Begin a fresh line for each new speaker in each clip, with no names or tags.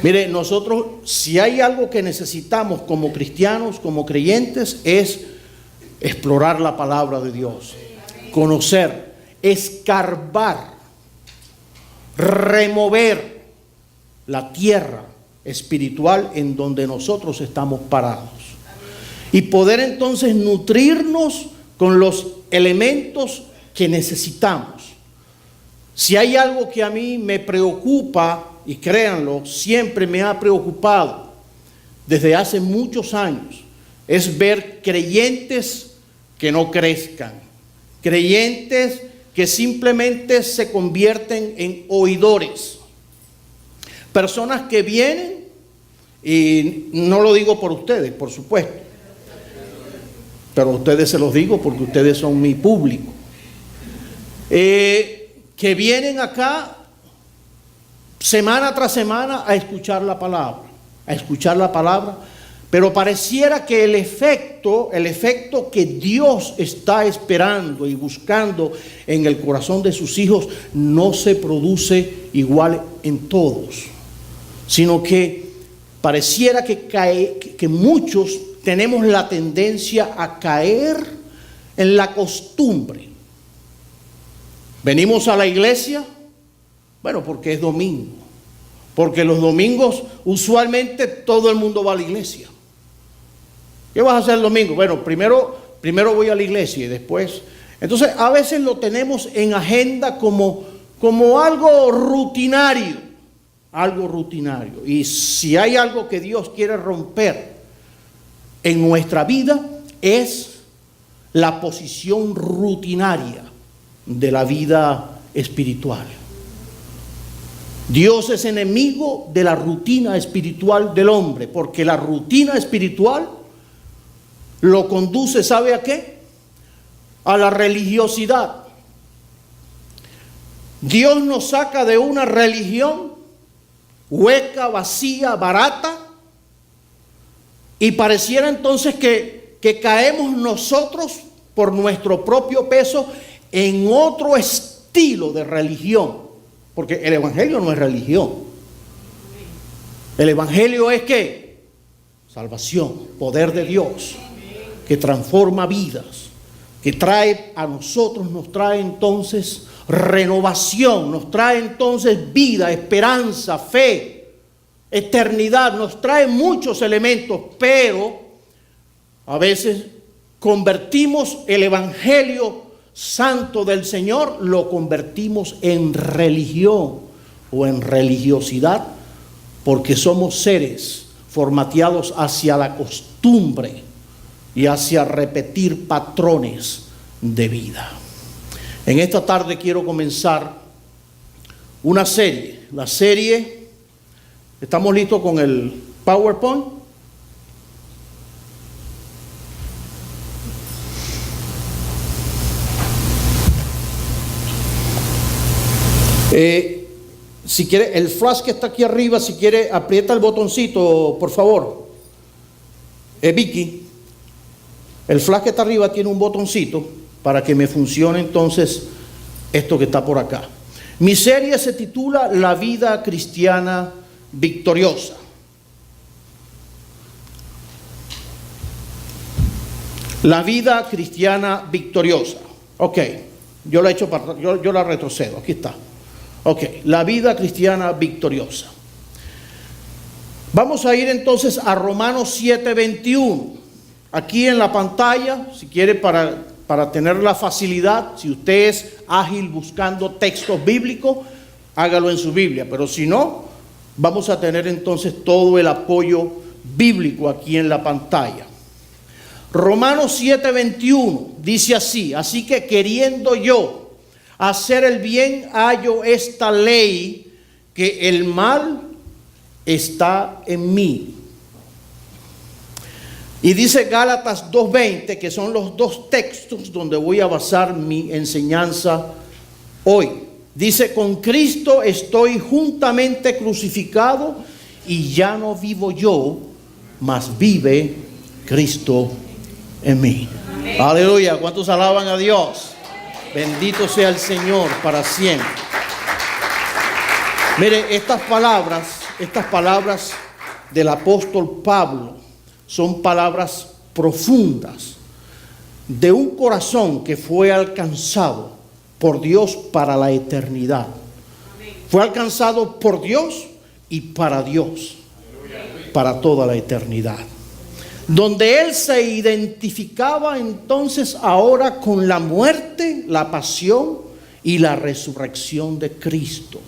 Mire, nosotros, si hay algo que necesitamos como cristianos, como creyentes, es explorar la palabra de Dios, conocer, escarbar, remover la tierra espiritual en donde nosotros estamos parados y poder entonces nutrirnos con los elementos que necesitamos. Si hay algo que a mí me preocupa, y créanlo, siempre me ha preocupado desde hace muchos años, es ver creyentes que no crezcan, creyentes que simplemente se convierten en oidores, personas que vienen, y no lo digo por ustedes, por supuesto, pero a ustedes se los digo porque ustedes son mi público, que vienen acá semana tras semana a escuchar la palabra, pero pareciera que el efecto que Dios está esperando y buscando en el corazón de sus hijos no se produce igual en todos, sino que pareciera que muchos tenemos la tendencia a caer en la costumbre. Venimos a la iglesia, bueno, porque es domingo, porque los domingos usualmente todo el mundo va a la iglesia. ¿Qué vas a hacer el domingo? Bueno, primero voy a la iglesia y después. Entonces a veces lo tenemos en agenda como algo rutinario, y si hay algo que Dios quiere romper en nuestra vida es la posición rutinaria de la vida espiritual. Dios es enemigo de la rutina espiritual del hombre, porque la rutina espiritual lo conduce, ¿sabe a qué? A la religiosidad. Dios nos saca de una religión hueca, vacía, barata, y pareciera entonces que caemos nosotros por nuestro propio peso en otro estilo de religión. Porque el evangelio no es religión. El evangelio es ¿qué? Salvación, poder de Dios, que transforma vidas, que trae a nosotros, nos trae entonces renovación, nos trae entonces vida, esperanza, fe, eternidad, nos trae muchos elementos, pero a veces convertimos el evangelio santo del Señor, lo convertimos en religión o en religiosidad, porque somos seres formateados hacia la costumbre y hacia repetir patrones de vida. En esta tarde quiero comenzar una serie. La serie, ¿estamos listos con el PowerPoint? Si quiere, el flash que está aquí arriba, si quiere, aprieta el botoncito, por favor. Vicky, el flash que está arriba tiene un botoncito para que me funcione entonces esto que está por acá. Mi serie se titula La vida cristiana victoriosa. La vida cristiana victoriosa. Ok, yo la he hecho para, yo la retrocedo, aquí está. Ok, la vida cristiana victoriosa. Vamos a ir entonces a Romanos 7:21. Aquí en la pantalla, si quiere para tener la facilidad, si usted es ágil buscando textos bíblicos, hágalo en su Biblia. Pero si no, vamos a tener entonces todo el apoyo bíblico aquí en la pantalla. Romanos 7:21 dice así: así que queriendo yo hacer el bien, hallo esta ley, que el mal está en mí. Y dice Gálatas 2:20, que son los dos textos donde voy a basar mi enseñanza hoy. Dice: con Cristo estoy juntamente crucificado, y ya no vivo yo, mas vive Cristo en mí. Amén. Aleluya. ¿Cuántos alaban a Dios? Bendito sea el Señor para siempre. Mire, estas palabras Estas palabras del apóstol Pablo son palabras profundas de un corazón que fue alcanzado por Dios para la eternidad. Fue alcanzado por Dios y para Dios, para toda la eternidad. Donde él se identificaba entonces ahora con la muerte, la pasión y la resurrección de Cristo,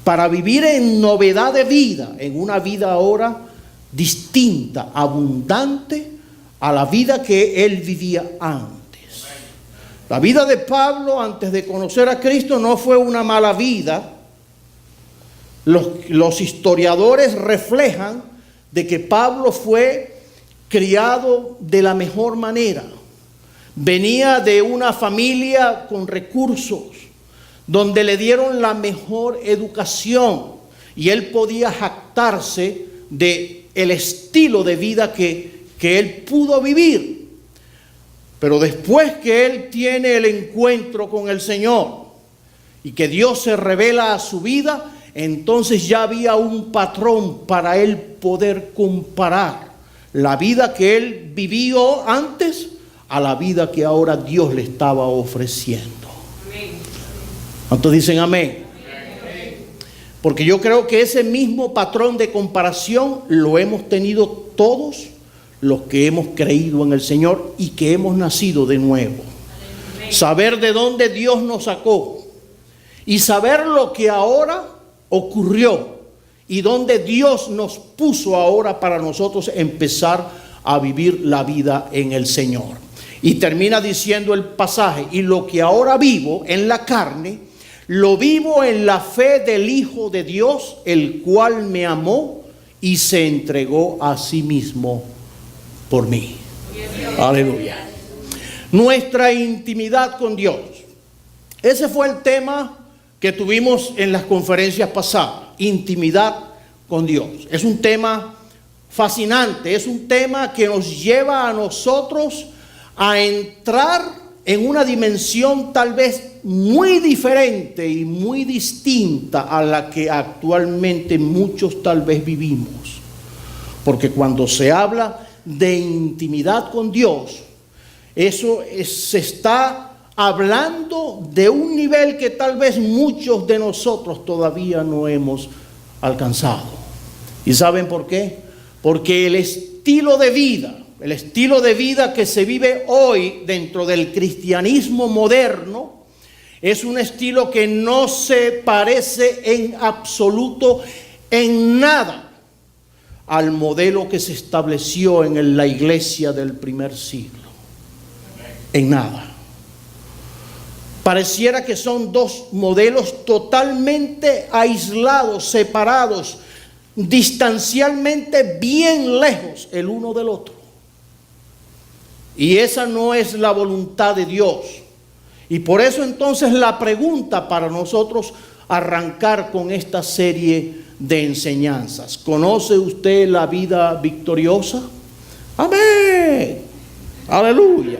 para vivir en novedad de vida, en una vida ahora distinta, abundante a la vida que él vivía antes. La vida de Pablo antes de conocer a Cristo no fue una mala vida. Los historiadores reflejan de que Pablo fue criado de la mejor manera. Venía de una familia con recursos, donde le dieron la mejor educación y él podía jactarse de el estilo de vida que él pudo vivir. Pero después que él tiene el encuentro con el Señor y que Dios se revela a su vida, entonces ya había un patrón para él poder comparar la vida que él vivió antes a la vida que ahora Dios le estaba ofreciendo. ¿Cuántos dicen amén? Porque yo creo que ese mismo patrón de comparación lo hemos tenido todos los que hemos creído en el Señor y que hemos nacido de nuevo. Saber de dónde Dios nos sacó y saber lo que ahora ocurrió y dónde Dios nos puso ahora para nosotros empezar a vivir la vida en el Señor. Y termina diciendo el pasaje: y lo que ahora vivo en la carne, lo vivo en la fe del Hijo de Dios, el cual me amó y se entregó a sí mismo por mí. Aleluya. Nuestra intimidad con Dios. Ese fue el tema que tuvimos en las conferencias pasadas. Intimidad con Dios. Es un tema fascinante. Es un tema que nos lleva a nosotros a entrar en una dimensión tal vez muy diferente y muy distinta a la que actualmente muchos tal vez vivimos. Porque cuando se habla de intimidad con Dios, se está hablando de un nivel que tal vez muchos de nosotros todavía no hemos alcanzado. ¿Y saben por qué? Porque el estilo de vida que se vive hoy dentro del cristianismo moderno es un estilo que no se parece en absoluto en nada al modelo que se estableció en la iglesia del primer siglo. En nada. Pareciera que son dos modelos totalmente aislados, separados, distancialmente bien lejos el uno del otro. Y esa no es la voluntad de Dios. Y por eso entonces la pregunta para nosotros arrancar con esta serie de enseñanzas: ¿conoce usted la vida victoriosa? Amén. Aleluya.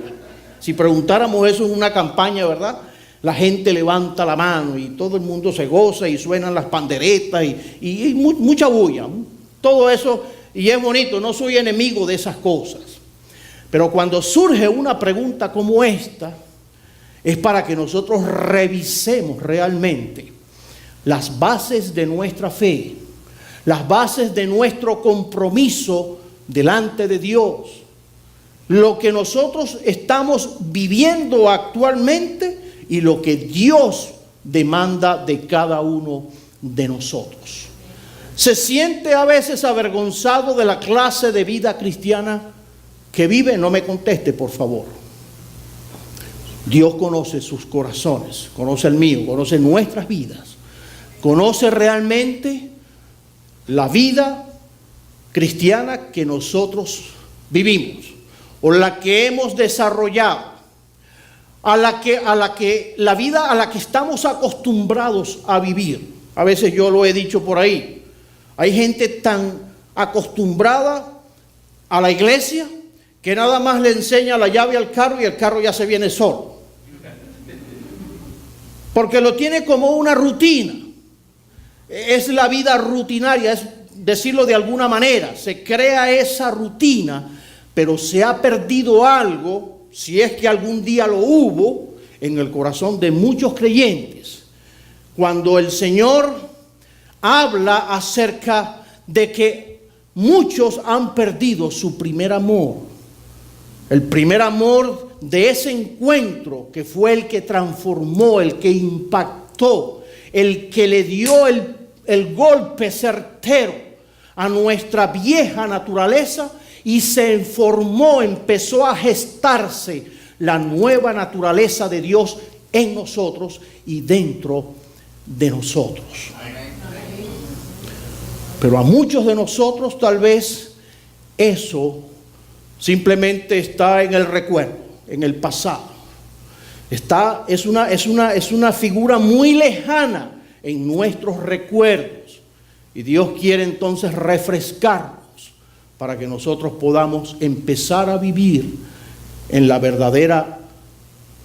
Si preguntáramos eso en una campaña, ¿verdad? La gente levanta la mano y todo el mundo se goza y suenan las panderetas y mucha bulla. Todo eso, y es bonito, no soy enemigo de esas cosas. Pero cuando surge una pregunta como esta, es para que nosotros revisemos realmente las bases de nuestra fe, las bases de nuestro compromiso delante de Dios, lo que nosotros estamos viviendo actualmente y lo que Dios demanda de cada uno de nosotros. ¿Se siente a veces avergonzado de la clase de vida cristiana que vive? No me conteste, por favor. Dios conoce sus corazones, conoce el mío, conoce nuestras vidas, conoce realmente la vida cristiana que nosotros vivimos o la que hemos desarrollado, a la vida a la que estamos acostumbrados a vivir. A veces yo lo he dicho por ahí, hay gente tan acostumbrada a la iglesia que nada más le enseña la llave al carro y el carro ya se viene solo, porque lo tiene como una rutina. es la vida rutinaria, es decirlo de alguna manera. Se crea esa rutina, pero se ha perdido algo, si es que algún día lo hubo, en el corazón de muchos creyentes. Cuando el Señor habla acerca de que muchos han perdido su primer amor. El primer amor de ese encuentro que fue el que transformó, el que impactó, el que le dio el golpe certero a nuestra vieja naturaleza y se formó, empezó a gestarse la nueva naturaleza de Dios en nosotros y dentro de nosotros. Pero a muchos de nosotros tal vez eso simplemente está en el recuerdo, en el pasado. Es una figura muy lejana en nuestros recuerdos. Y Dios quiere entonces refrescarnos para que nosotros podamos empezar a vivir en la verdadera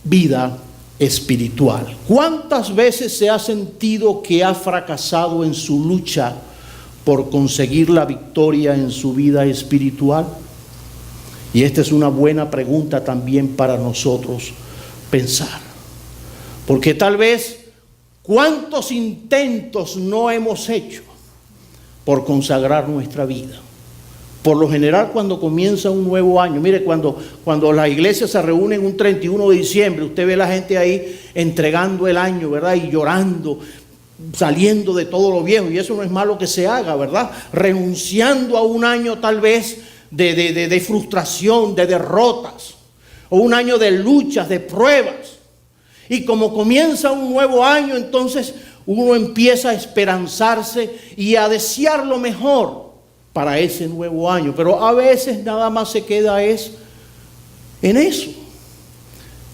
vida espiritual. ¿Cuántas veces se ha sentido que ha fracasado en su lucha por conseguir la victoria en su vida espiritual? Y esta es una buena pregunta también para nosotros pensar. Porque tal vez, ¿cuántos intentos no hemos hecho por consagrar nuestra vida? Por lo general, cuando comienza un nuevo año, mire, cuando las iglesias se reúnen un 31 de diciembre, usted ve a la gente ahí entregando el año, ¿verdad? Y llorando, saliendo de todo lo viejo, y eso no es malo que se haga, ¿verdad? Renunciando a un año tal vez de frustración, de derrotas, o un año de luchas, de pruebas. Y como comienza un nuevo año, entonces uno empieza a esperanzarse y a desear lo mejor para ese nuevo año. Pero a veces nada más se queda en eso.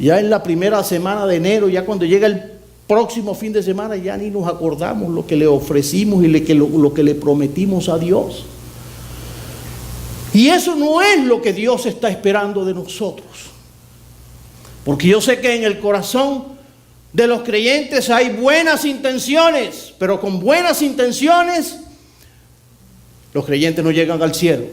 Ya en la primera semana de enero, ya cuando llega el próximo fin de semana, ya ni nos acordamos lo que le ofrecimos y lo que le prometimos a Dios. Y eso no es lo que Dios está esperando de nosotros. Porque yo sé que en el corazón de los creyentes hay buenas intenciones, pero con buenas intenciones los creyentes no llegan al cielo.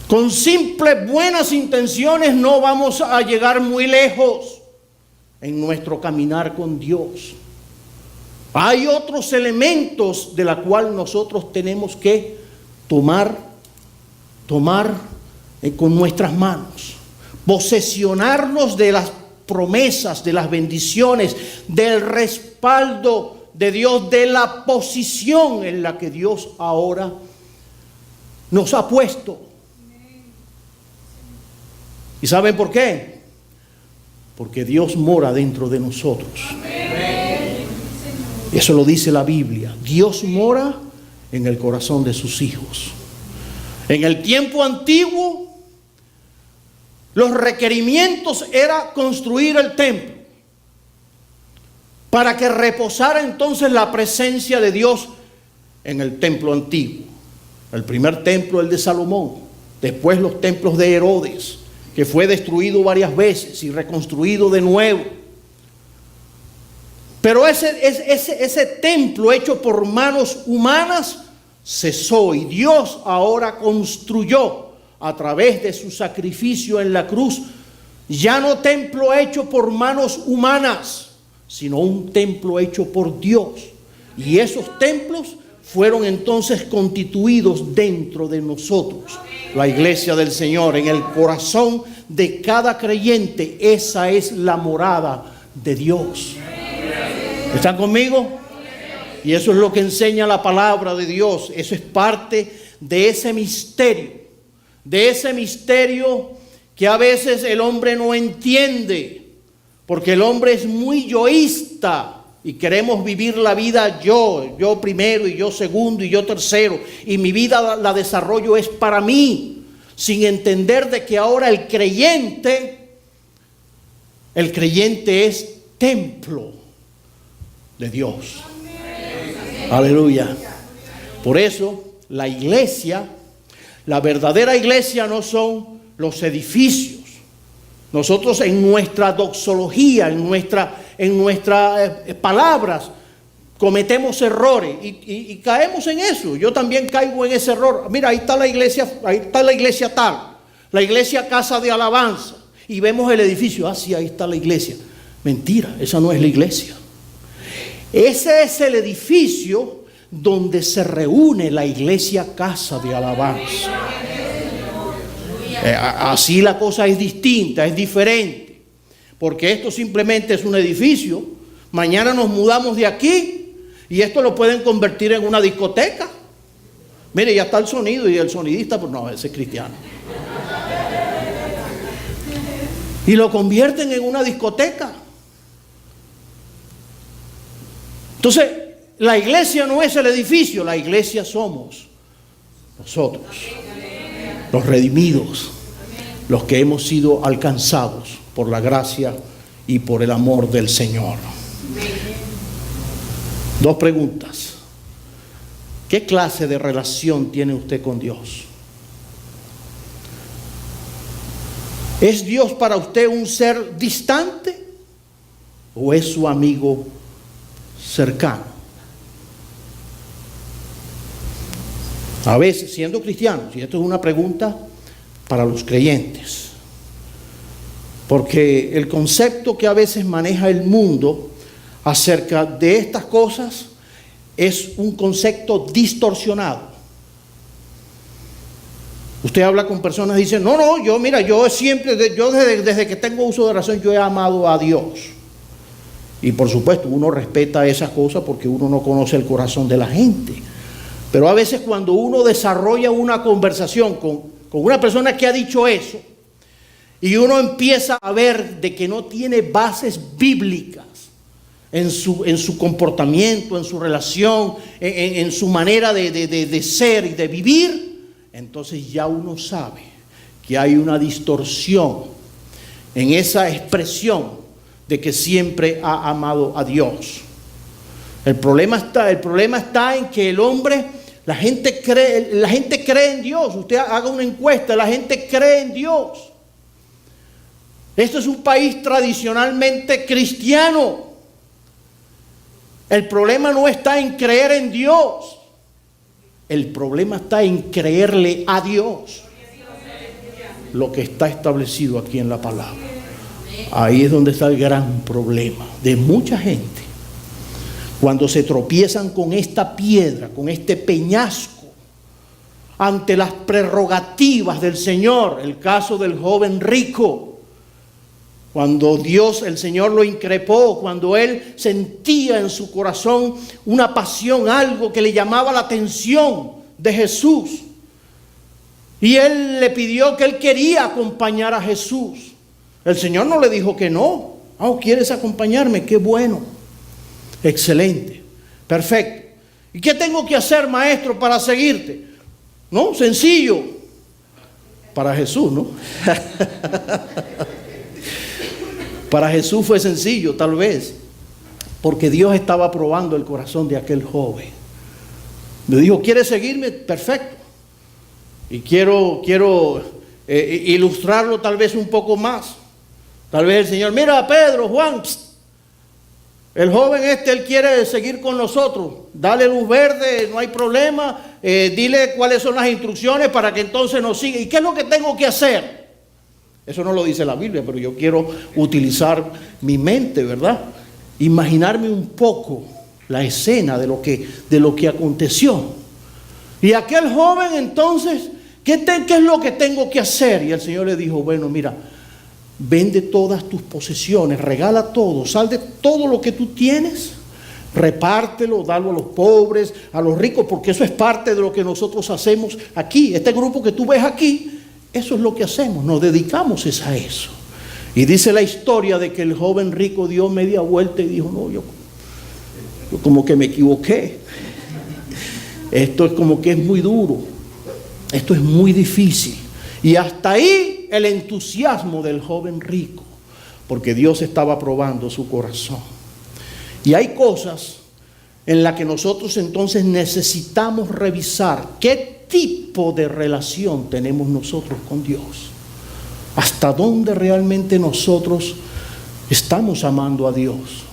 Con simples buenas intenciones no vamos a llegar muy lejos en nuestro caminar con Dios. Hay otros elementos de la cual nosotros tenemos que tomar con nuestras manos, posesionarnos de las promesas, de las bendiciones, del respaldo de Dios, de la posición en la que Dios ahora nos ha puesto. ¿Y saben por qué? Porque Dios mora dentro de nosotros. Eso lo dice la Biblia. Dios mora en el corazón de sus hijos. En el tiempo antiguo, los requerimientos era construir el templo para que reposara entonces la presencia de Dios en el templo antiguo. El primer templo, el de Salomón, después los templos de Herodes, que fue destruido varias veces y reconstruido de nuevo. Pero ese templo hecho por manos humanas cesó, y Dios ahora construyó a través de su sacrificio en la cruz, ya no templo hecho por manos humanas, sino un templo hecho por Dios. Y esos templos fueron entonces constituidos dentro de nosotros, la iglesia del Señor, en el corazón de cada creyente. Esa es la morada de Dios. ¿Están conmigo? Y eso es lo que enseña la palabra de Dios. Eso es parte de ese misterio que a veces el hombre no entiende, porque el hombre es muy yoísta y queremos vivir la vida yo primero y yo segundo y yo tercero, y mi vida la desarrollo es para mí, sin entender de que ahora el creyente es templo de Dios. Aleluya. Por eso la iglesia, la verdadera iglesia, no son los edificios. Nosotros en nuestra doxología, en nuestras palabras, cometemos errores y caemos en eso. Yo también caigo en ese error. Mira, ahí está la iglesia tal, la iglesia Casa de Alabanza, y vemos el edificio. Ah, sí, ahí está la iglesia. Mentira, esa no es la iglesia. Ese es el edificio donde se reúne la iglesia Casa de Alabanza. Así la cosa es distinta, es diferente, porque esto simplemente es un edificio. Mañana nos mudamos de aquí y esto lo pueden convertir en una discoteca. Mire, ya está el sonido y el sonidista, pues no, ese es cristiano. Y lo convierten en una discoteca. Entonces, la iglesia no es el edificio, la iglesia somos nosotros, los redimidos, los que hemos sido alcanzados por la gracia y por el amor del Señor. Dos preguntas. ¿Qué clase de relación tiene usted con Dios? ¿Es Dios para usted un ser distante o es su amigo cercano? A veces, siendo cristianos, y esto es una pregunta para los creyentes, porque el concepto que a veces maneja el mundo acerca de estas cosas es un concepto distorsionado. Usted habla con personas y dice, no, yo siempre, desde que tengo uso de razón, yo he amado a Dios. Y por supuesto, uno respeta esas cosas porque uno no conoce el corazón de la gente. Pero a veces cuando uno desarrolla una conversación con una persona que ha dicho eso, y uno empieza a ver de que no tiene bases bíblicas en su comportamiento, en su relación, en su manera de ser y de vivir, entonces ya uno sabe que hay una distorsión en esa expresión de que siempre ha amado a Dios. El problema está en que el hombre, la gente cree en Dios. Usted haga una encuesta, la gente cree en Dios. Esto es un país tradicionalmente cristiano. El problema no está en creer en Dios. El problema está en creerle a Dios lo que está establecido aquí en la palabra. Ahí es donde está el gran problema de mucha gente. Cuando se tropiezan con esta piedra, con este peñasco, ante las prerrogativas del Señor, el caso del joven rico, cuando el Señor lo increpó, cuando él sentía en su corazón una pasión, algo que le llamaba la atención de Jesús, y él le pidió que él quería acompañar a Jesús. El Señor no le dijo que no. ¿Quieres acompañarme? Qué bueno. Excelente. Perfecto. ¿Y qué tengo que hacer, maestro, para seguirte? No, sencillo. Para Jesús, ¿no? Para Jesús fue sencillo, tal vez, porque Dios estaba probando el corazón de aquel joven. Le dijo, ¿quieres seguirme? Perfecto. Y quiero ilustrarlo tal vez un poco más. Tal vez el Señor, mira, Pedro, Juan, el joven él quiere seguir con nosotros. Dale luz verde, no hay problema. Dile cuáles son las instrucciones para que entonces nos siga. ¿Y qué es lo que tengo que hacer? Eso no lo dice la Biblia, pero yo quiero utilizar mi mente, ¿verdad? Imaginarme un poco la escena de lo que aconteció. Y aquel joven entonces, ¿qué es lo que tengo que hacer? Y el Señor le dijo, bueno, mira, vende todas tus posesiones, regala todo, sal de todo lo que tú tienes, repártelo, dalo a los pobres, a los ricos, porque eso es parte de lo que nosotros hacemos aquí. Este grupo que tú ves aquí, eso es lo que hacemos, nos dedicamos a eso. Y dice la historia de que el joven rico dio media vuelta y dijo, no, yo como que me equivoqué. Esto es como que es muy duro, esto es muy difícil. Y hasta ahí el entusiasmo del joven rico, porque Dios estaba probando su corazón. Y hay cosas en las que nosotros entonces necesitamos revisar qué tipo de relación tenemos nosotros con Dios. Hasta dónde realmente nosotros estamos amando a Dios.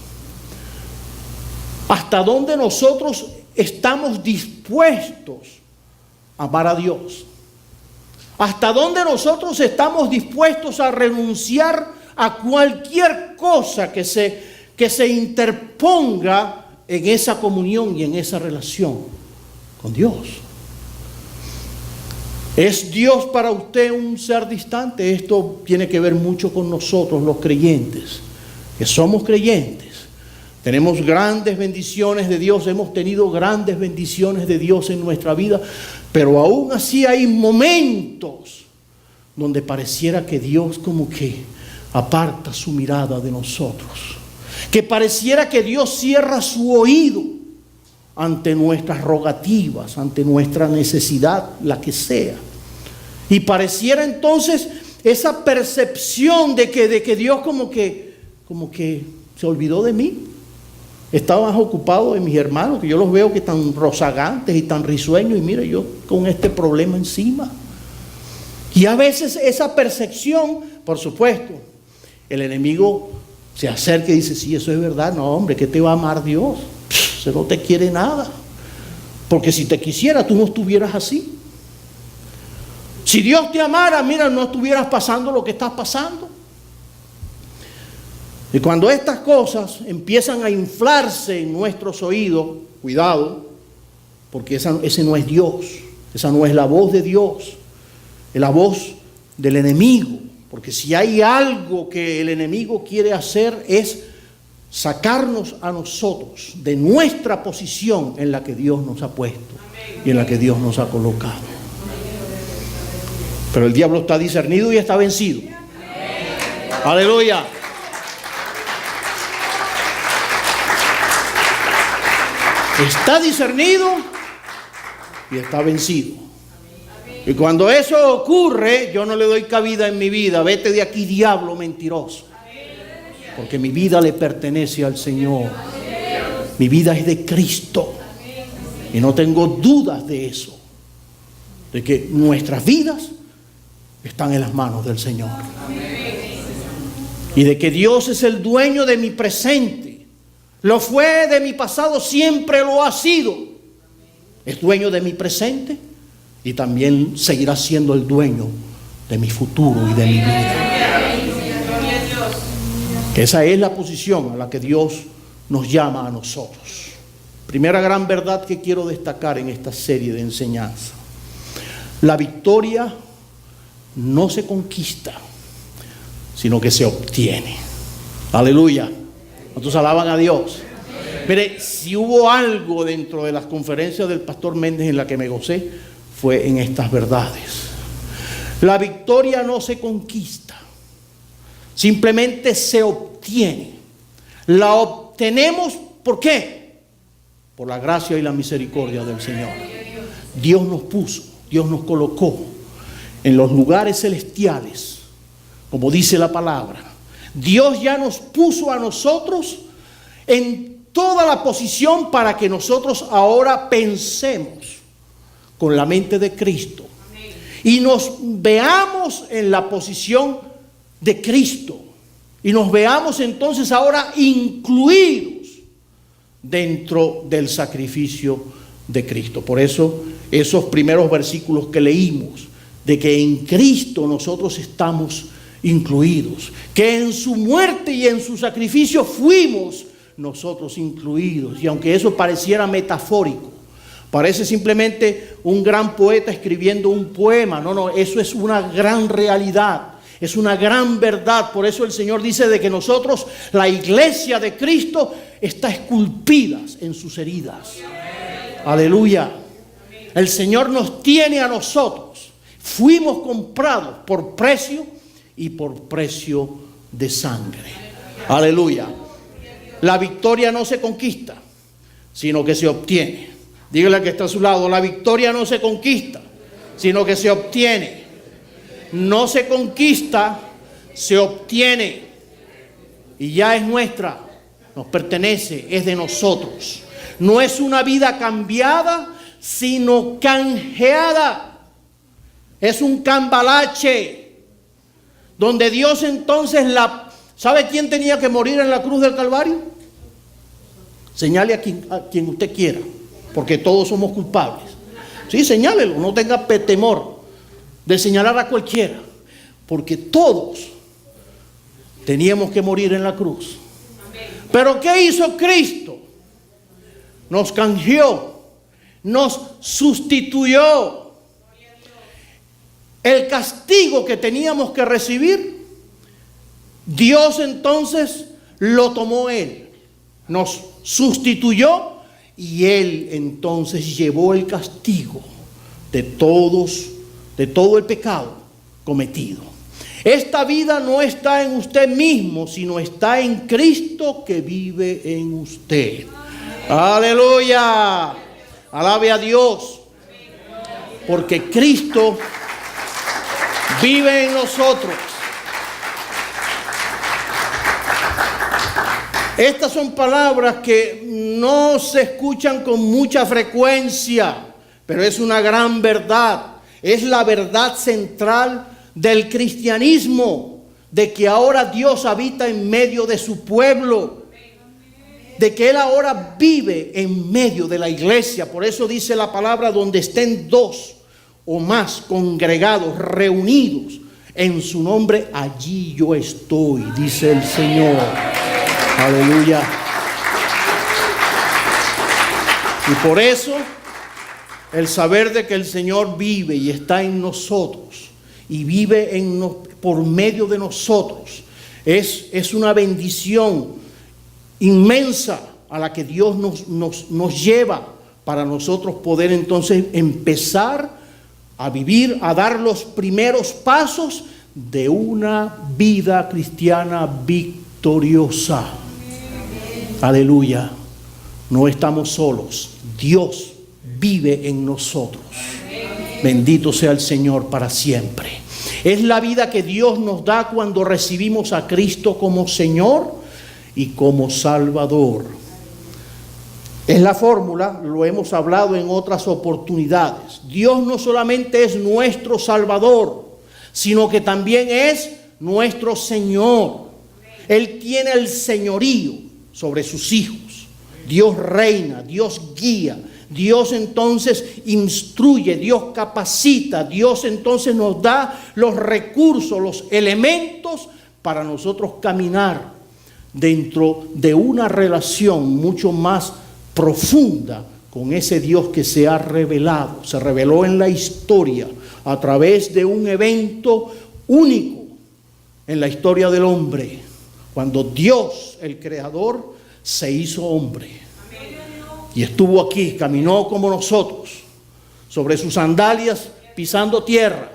hasta dónde nosotros estamos dispuestos a amar a Dios. Hasta dónde nosotros estamos dispuestos a renunciar a cualquier cosa que se interponga en esa comunión y en esa relación con Dios. ¿Es Dios para usted un ser distante? Esto tiene que ver mucho con nosotros los creyentes, que somos creyentes. Tenemos grandes bendiciones de Dios, hemos tenido grandes bendiciones de Dios en nuestra vida, pero aún así hay momentos donde pareciera que Dios como que aparta su mirada de nosotros, que pareciera que Dios cierra su oído ante nuestras rogativas, ante nuestra necesidad, la que sea. Y pareciera entonces esa percepción de que Dios como que se olvidó de mí. Estaba más ocupado de mis hermanos, que yo los veo que están rozagantes y tan risueños, y mire, yo con este problema encima. Y a veces esa percepción, por supuesto, el enemigo se acerca y dice, sí, eso es verdad. No, hombre, ¿qué te va a amar Dios? Se no te quiere nada. Porque si te quisiera, tú no estuvieras así. Si Dios te amara, mira, no estuvieras pasando lo que estás pasando. Y cuando estas cosas empiezan a inflarse en nuestros oídos, cuidado, porque ese no es Dios, esa no es la voz de Dios, es la voz del enemigo. Porque si hay algo que el enemigo quiere hacer es sacarnos a nosotros de nuestra posición en la que Dios nos ha puesto y en la que Dios nos ha colocado. Pero el diablo está discernido y está vencido. Aleluya. Está discernido y está vencido. Y cuando eso ocurre, yo no le doy cabida en mi vida. Vete de aquí, diablo mentiroso. Porque mi vida le pertenece al Señor. Mi vida es de Cristo. Y no tengo dudas de eso. De que nuestras vidas están en las manos del Señor. Y de que Dios es el dueño de mi presente. Lo fue de mi pasado, siempre lo ha sido. Es dueño de mi presente y también seguirá siendo el dueño de mi futuro y de mi vida. Esa es la posición a la que Dios nos llama a nosotros. Primera gran verdad que quiero destacar en esta serie de enseñanza. La victoria no se conquista, sino que se obtiene. Aleluya. ¿Cuántos alaban a Dios? Mire, si hubo algo dentro de las conferencias del pastor Méndez en la que me gocé, fue en estas verdades. La victoria no se conquista, simplemente se obtiene. La obtenemos, ¿por qué? Por la gracia y la misericordia del Señor. Dios nos puso, Dios nos colocó en los lugares celestiales, como dice la palabra. Dios ya nos puso a nosotros en toda la posición para que nosotros ahora pensemos con la mente de Cristo. Y nos veamos en la posición de Cristo. Y nos veamos entonces ahora incluidos dentro del sacrificio de Cristo. Por eso esos primeros versículos que leímos, de que en Cristo nosotros estamos incluidos, que en su muerte y en su sacrificio fuimos nosotros incluidos. Y aunque eso pareciera metafórico, parece simplemente un gran poeta escribiendo un poema, no, eso es una gran realidad, es una gran verdad. Por eso el Señor dice de que nosotros, la iglesia de Cristo, está esculpida en sus heridas. Aleluya. El Señor nos tiene a nosotros, fuimos comprados por precio y por precio de sangre. Aleluya. La victoria no se conquista, sino que se obtiene. Dígale al que está a su lado, la victoria no se conquista, sino que se obtiene. No se conquista, se obtiene. Y ya es nuestra, nos pertenece, es de nosotros. No es una vida cambiada, sino canjeada. Es un cambalache. Donde Dios entonces ¿sabe quién tenía que morir en la cruz del Calvario? Señale a quien usted quiera, porque todos somos culpables. Sí, señálelo, no tenga temor de señalar a cualquiera, porque todos teníamos que morir en la cruz. Pero ¿qué hizo Cristo? Nos canjeó, nos sustituyó. El castigo que teníamos que recibir, Dios entonces lo tomó Él, nos sustituyó y Él entonces llevó el castigo de todo el pecado cometido. Esta vida no está en usted mismo, sino está en Cristo que vive en usted. Aleluya. Alabe a Dios. Porque Cristo vive en nosotros. Estas son palabras que no se escuchan con mucha frecuencia, pero es una gran verdad. Es la verdad central del cristianismo, de que ahora Dios habita en medio de su pueblo, de que Él ahora vive en medio de la iglesia. Por eso dice la palabra: donde estén dos o más congregados, reunidos en su nombre, allí yo estoy, dice el Señor. Aleluya. Y por eso el saber de que el Señor vive y está en nosotros y vive por medio de nosotros es una bendición inmensa a la que Dios nos lleva para nosotros poder entonces empezar a vivir, a dar los primeros pasos de una vida cristiana victoriosa. Aleluya. No estamos solos. Dios vive en nosotros. Bendito sea el Señor para siempre. Es la vida que Dios nos da cuando recibimos a Cristo como Señor y como Salvador. Es la fórmula, lo hemos hablado en otras oportunidades. Dios no solamente es nuestro Salvador, sino que también es nuestro Señor. Él tiene el señorío sobre sus hijos. Dios reina, Dios guía, Dios entonces instruye, Dios capacita, Dios entonces nos da los recursos, los elementos para nosotros caminar dentro de una relación mucho más profunda con ese Dios que se ha revelado, se reveló en la historia a través de un evento único en la historia del hombre, cuando Dios, el Creador, se hizo hombre y estuvo aquí, caminó como nosotros, sobre sus sandalias pisando tierra,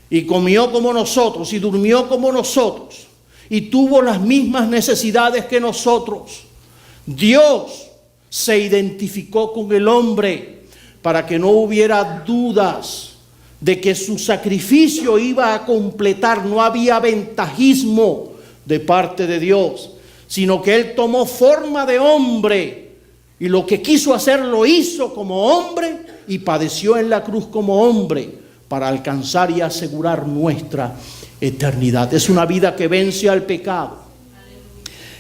y comió como nosotros y durmió como nosotros y tuvo las mismas necesidades que nosotros. Dios se identificó con el hombre para que no hubiera dudas de que su sacrificio iba a completar. No había ventajismo de parte de Dios, sino que Él tomó forma de hombre y lo que quiso hacer lo hizo como hombre y padeció en la cruz como hombre para alcanzar y asegurar nuestra eternidad. Es una vida que vence al pecado,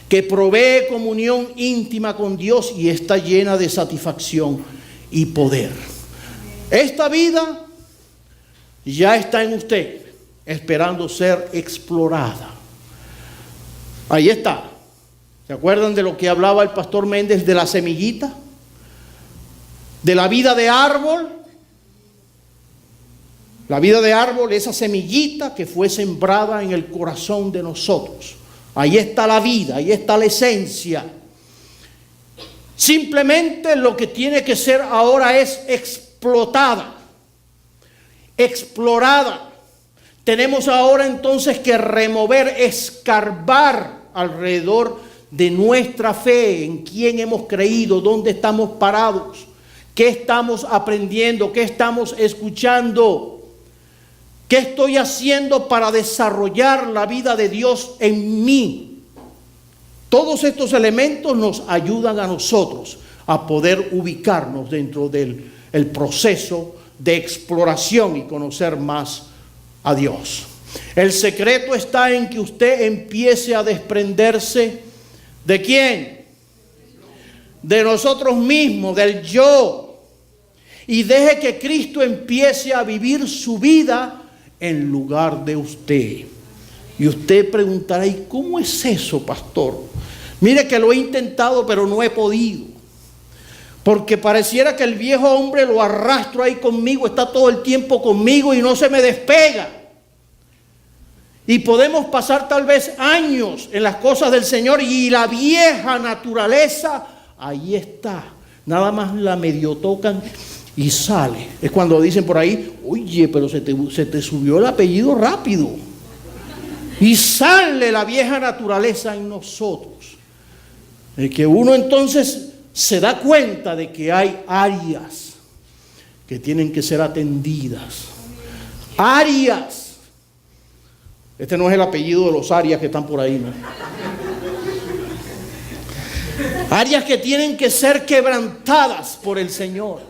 que provee comunión íntima con Dios y está llena de satisfacción y poder. Esta vida ya está en usted, esperando ser explorada. Ahí está. ¿Se acuerdan de lo que hablaba el pastor Méndez de la semillita? De la vida de árbol. La vida de árbol, esa semillita que fue sembrada en el corazón de nosotros. Ahí está la vida, ahí está la esencia. Simplemente lo que tiene que ser ahora es explotada, explorada. Tenemos ahora entonces que remover, escarbar alrededor de nuestra fe, en quién hemos creído, dónde estamos parados, qué estamos aprendiendo, qué estamos escuchando, qué estoy haciendo para desarrollar la vida de Dios en mí. Todos estos elementos nos ayudan a nosotros a poder ubicarnos dentro del proceso de exploración y conocer más a Dios. El secreto está en que usted empiece a desprenderse ¿de quién? de nosotros mismos, del yo, y deje que Cristo empiece a vivir su vida en lugar de usted. Y usted preguntará, ¿y cómo es eso, pastor? Mire que lo he intentado, pero no he podido. Porque pareciera que el viejo hombre lo arrastro ahí conmigo, está todo el tiempo conmigo y no se me despega. Y podemos pasar tal vez años en las cosas del Señor y la vieja naturaleza ahí está. Nada más la medio tocan y sale. Es cuando dicen por ahí, oye, pero se te subió el apellido rápido. Y sale la vieja naturaleza en nosotros. Es que uno entonces se da cuenta de que hay áreas que tienen que ser atendidas. Áreas. Este no es el apellido de los Arias que están por ahí, ¿no? Áreas que tienen que ser quebrantadas por el Señor.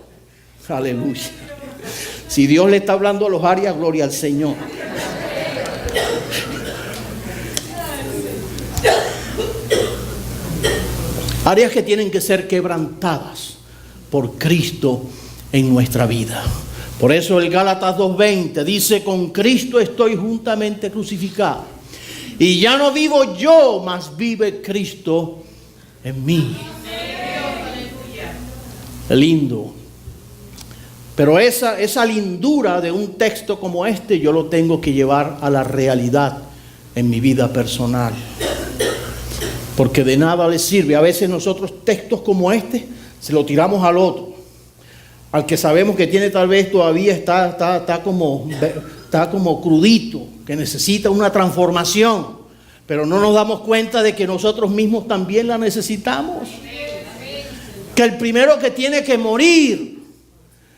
Aleluya. Si Dios le está hablando a los Arias, gloria al Señor. Áreas que tienen que ser quebrantadas por Cristo en nuestra vida. Por eso el Gálatas 2:20 dice, con Cristo estoy juntamente crucificado. Y ya no vivo yo, mas vive Cristo en mí. Lindo. Pero esa lindura de un texto como este yo lo tengo que llevar a la realidad en mi vida personal. Porque de nada le sirve. A veces nosotros textos como este se lo tiramos al otro. Al que sabemos que tiene tal vez todavía está como crudito, que necesita una transformación. Pero no nos damos cuenta de que nosotros mismos también la necesitamos. Que el primero que tiene que morir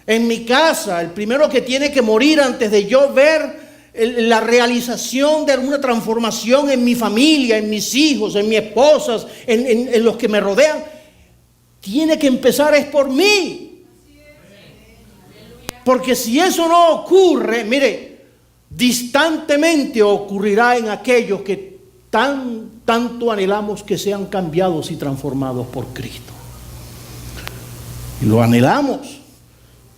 en mi casa, el primero que tiene que morir antes de yo ver la realización de alguna transformación en mi familia, en mis hijos, en mi esposa, en los que me rodean, tiene que empezar es por mí. Porque si eso no ocurre, mire, distantemente ocurrirá en aquellos que tanto anhelamos que sean cambiados y transformados por Cristo. Y lo anhelamos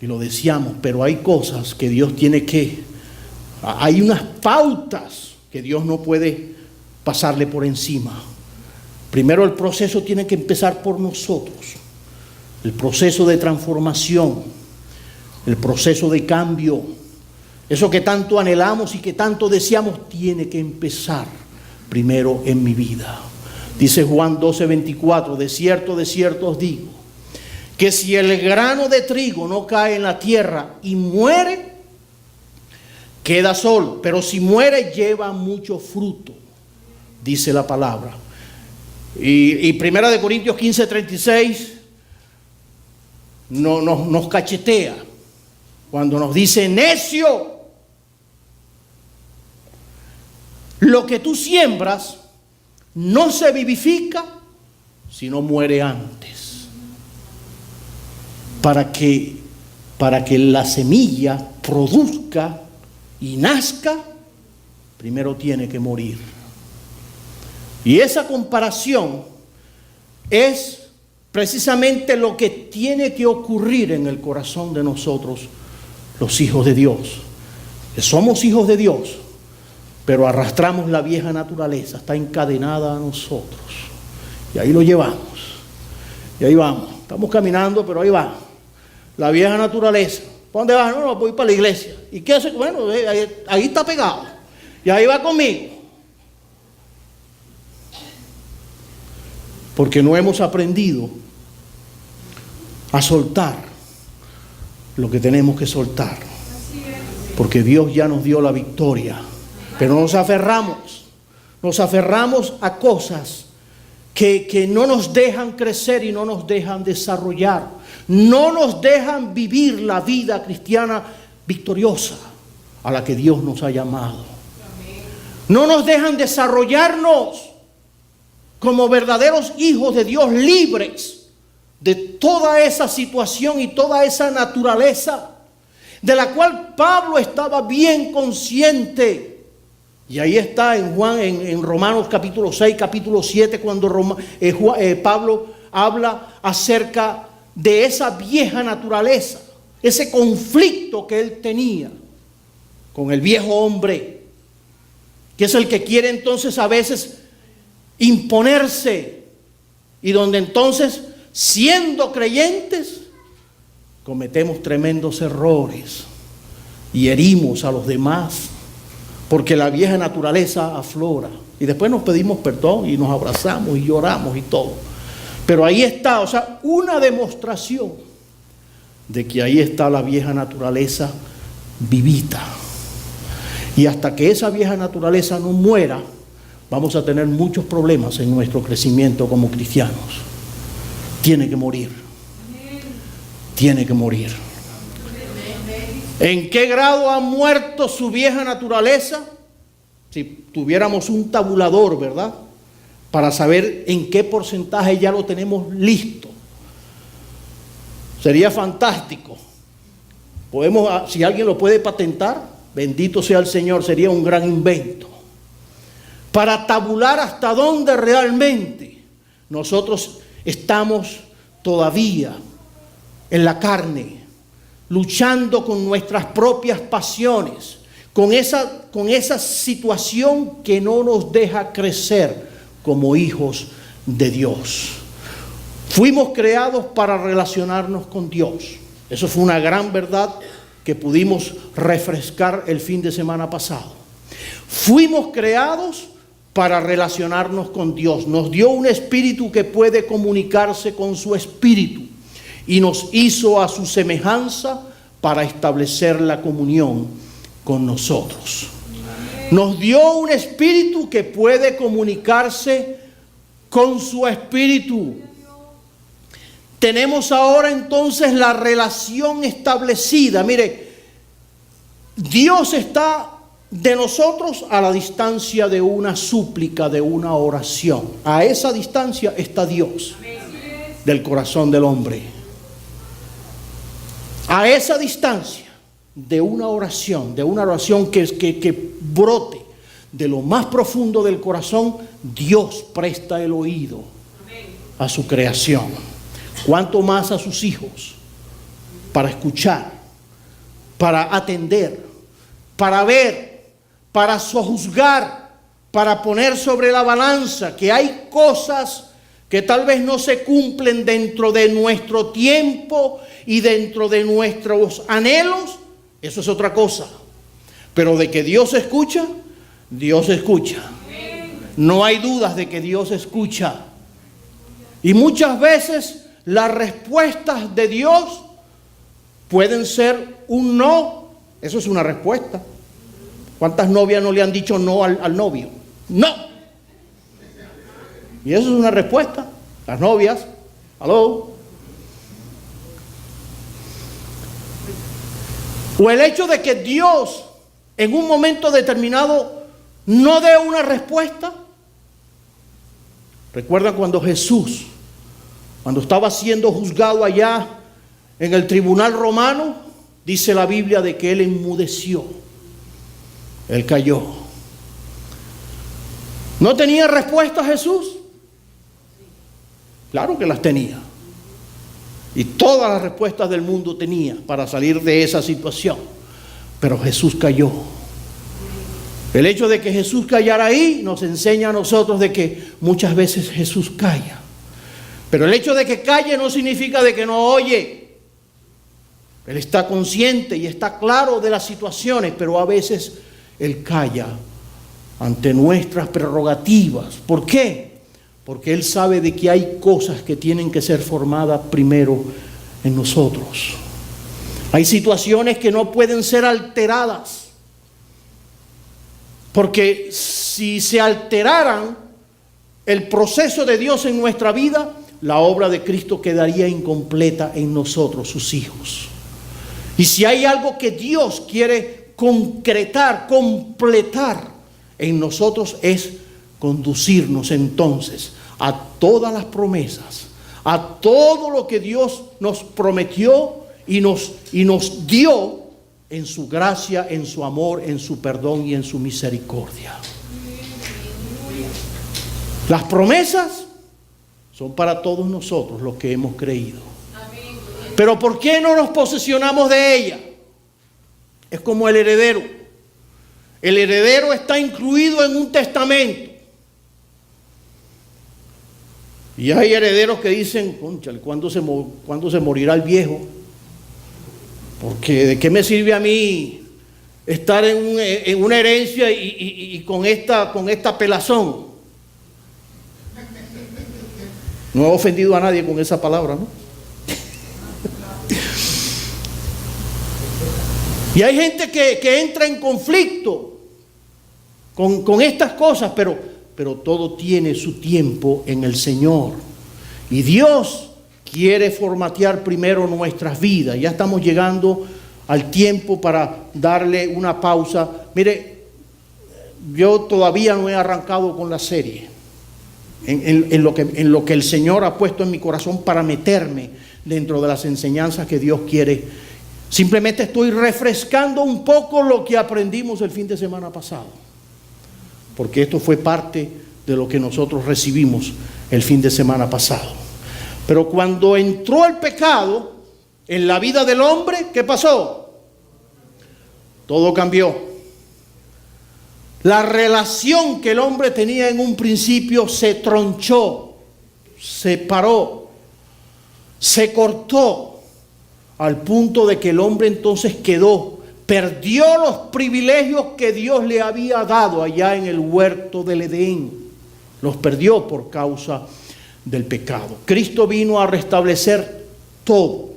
y lo deseamos, pero hay cosas que Dios tiene que... Hay unas pautas que Dios no puede pasarle por encima. Primero el proceso tiene que empezar por nosotros. El proceso de transformación, el proceso de cambio. Eso que tanto anhelamos y que tanto deseamos tiene que empezar primero en mi vida. Dice Juan 12:24, de cierto os digo, que si el grano de trigo no cae en la tierra y muere, queda solo, pero si muere lleva mucho fruto, dice la palabra. Y Primera de Corintios 15:36 nos cachetea cuando nos dice, necio, lo que tú siembras no se vivifica sino muere antes, para que la semilla produzca y nazca, primero tiene que morir. Y esa comparación es precisamente lo que tiene que ocurrir en el corazón de nosotros, los hijos de Dios. Que somos hijos de Dios, pero arrastramos la vieja naturaleza, está encadenada a nosotros. Y ahí lo llevamos. Y ahí vamos. Estamos caminando, pero ahí va. La vieja naturaleza. ¿Para dónde vas? No, voy para la iglesia. ¿Y qué hace? Bueno, ahí está pegado. Y ahí va conmigo. Porque no hemos aprendido a soltar lo que tenemos que soltar. Porque Dios ya nos dio la victoria. Pero nos aferramos a cosas que no nos dejan crecer y no nos dejan desarrollar. No nos dejan vivir la vida cristiana victoriosa a la que Dios nos ha llamado. No nos dejan desarrollarnos como verdaderos hijos de Dios, libres de toda esa situación y toda esa naturaleza de la cual Pablo estaba bien consciente. Y ahí está en Romanos capítulo 6, capítulo 7, cuando Pablo habla acerca de esa vieja naturaleza, ese conflicto que él tenía con el viejo hombre, que es el que quiere entonces a veces imponerse, y donde entonces, siendo creyentes, cometemos tremendos errores y herimos a los demás, porque la vieja naturaleza aflora. Y después nos pedimos perdón y nos abrazamos y lloramos y todo. Pero ahí está, o sea, una demostración de que ahí está la vieja naturaleza vivita. Y hasta que esa vieja naturaleza no muera, vamos a tener muchos problemas en nuestro crecimiento como cristianos. Tiene que morir. Tiene que morir. ¿En qué grado ha muerto su vieja naturaleza? Si tuviéramos un tabulador, ¿verdad?, para saber en qué porcentaje ya lo tenemos listo, sería fantástico. Si alguien lo puede patentar, bendito sea el Señor, sería un gran invento. Para tabular hasta dónde realmente nosotros estamos todavía en la carne, luchando con nuestras propias pasiones, con esa situación que no nos deja crecer como hijos de Dios. Fuimos creados para relacionarnos con Dios. Eso fue una gran verdad que pudimos refrescar el fin de semana pasado. Fuimos creados para relacionarnos con Dios. Nos dio un espíritu que puede comunicarse con su espíritu y nos hizo a su semejanza para establecer la comunión con nosotros. Nos dio un espíritu que puede comunicarse con su espíritu. Tenemos ahora entonces la relación establecida. Mire, Dios está de nosotros a la distancia de una súplica, de una oración. A esa distancia está Dios del corazón del hombre. A esa distancia de una oración que brote de lo más profundo del corazón, Dios presta el oído a su creación. Cuanto más a sus hijos, para escuchar, para atender, para ver, para sojuzgar, para poner sobre la balanza que hay cosas que tal vez no se cumplen dentro de nuestro tiempo y dentro de nuestros anhelos. Eso es otra cosa. Pero de que Dios escucha, Dios escucha. No hay dudas de que Dios escucha. Y muchas veces las respuestas de Dios pueden ser un no. Eso es una respuesta. ¿Cuántas novias no le han dicho no al novio? No. Y eso es una respuesta. Las novias, aló. O el hecho de que Dios en un momento determinado no dé una respuesta. ¿Recuerdan cuando Jesús, cuando estaba siendo juzgado allá en el tribunal romano, dice la Biblia de que él enmudeció, él cayó? ¿No tenía respuesta Jesús? Claro que las tenía. Y todas las respuestas del mundo tenía para salir de esa situación. Pero Jesús cayó. El hecho de que Jesús callara ahí nos enseña a nosotros de que muchas veces Jesús calla. Pero el hecho de que calle no significa de que no oye. Él está consciente y está claro de las situaciones, pero a veces Él calla ante nuestras prerrogativas. ¿Por qué? Porque Él sabe de que hay cosas que tienen que ser formadas primero en nosotros. Hay situaciones que no pueden ser alteradas. Porque si se alteraran el proceso de Dios en nuestra vida, la obra de Cristo quedaría incompleta en nosotros, sus hijos. Y si hay algo que Dios quiere concretar, completar en nosotros, es conducirnos entonces a todas las promesas, a todo lo que Dios nos prometió y nos dio en su gracia, en su amor, en su perdón y en su misericordia. Las promesas son para todos nosotros los que hemos creído. Pero ¿por qué no nos posesionamos de ella? Es como el heredero. El heredero está incluido en un testamento. Y hay herederos que dicen, cónchale, ¿cuándo se morirá el viejo? Porque ¿de qué me sirve a mí estar en una herencia y con esta pelazón? No he ofendido a nadie con esa palabra, ¿no? Y hay gente que entra en conflicto con estas cosas, pero todo tiene su tiempo en el Señor. Y Dios quiere formatear primero nuestras vidas. Ya estamos llegando al tiempo para darle una pausa. Mire, yo todavía no he arrancado con la serie. En lo que el Señor ha puesto en mi corazón para meterme dentro de las enseñanzas que Dios quiere. Simplemente estoy refrescando un poco lo que aprendimos el fin de semana pasado, porque esto fue parte de lo que nosotros recibimos el fin de semana pasado. Pero cuando entró el pecado en la vida del hombre, ¿qué pasó? Todo cambió. La relación que el hombre tenía en un principio se tronchó, se paró, se cortó, al punto de que el hombre entonces perdió los privilegios que Dios le había dado allá en el huerto del Edén. Los perdió por causa del pecado. Cristo vino a restablecer todo.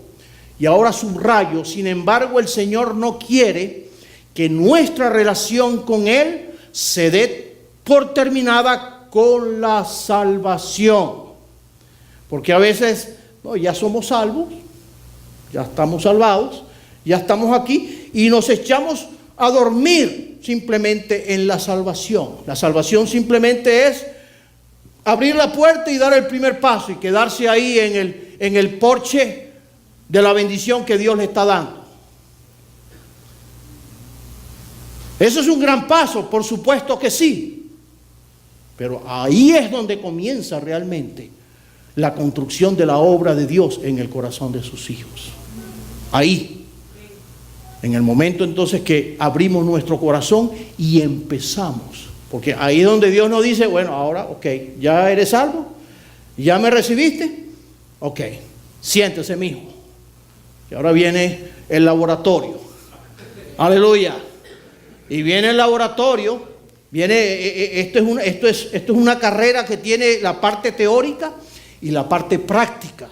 Y ahora subrayo, sin embargo, el Señor no quiere que nuestra relación con Él se dé por terminada con la salvación. Porque a veces, no, ya somos salvos, ya estamos salvados, ya estamos aquí y nos echamos a dormir simplemente en la salvación. La salvación simplemente es abrir la puerta y dar el primer paso y quedarse ahí en el porche de la bendición que Dios le está dando. Eso es un gran paso, por supuesto que sí. Pero ahí es donde comienza realmente la construcción de la obra de Dios en el corazón de sus hijos. Ahí, en el momento entonces que abrimos nuestro corazón y empezamos. Porque ahí es donde Dios nos dice, bueno, ahora, ok, ya eres salvo, ya me recibiste, ok, siéntese, mijo. Y ahora viene el laboratorio. Aleluya. Y viene el laboratorio, esto es una carrera que tiene la parte teórica y la parte práctica.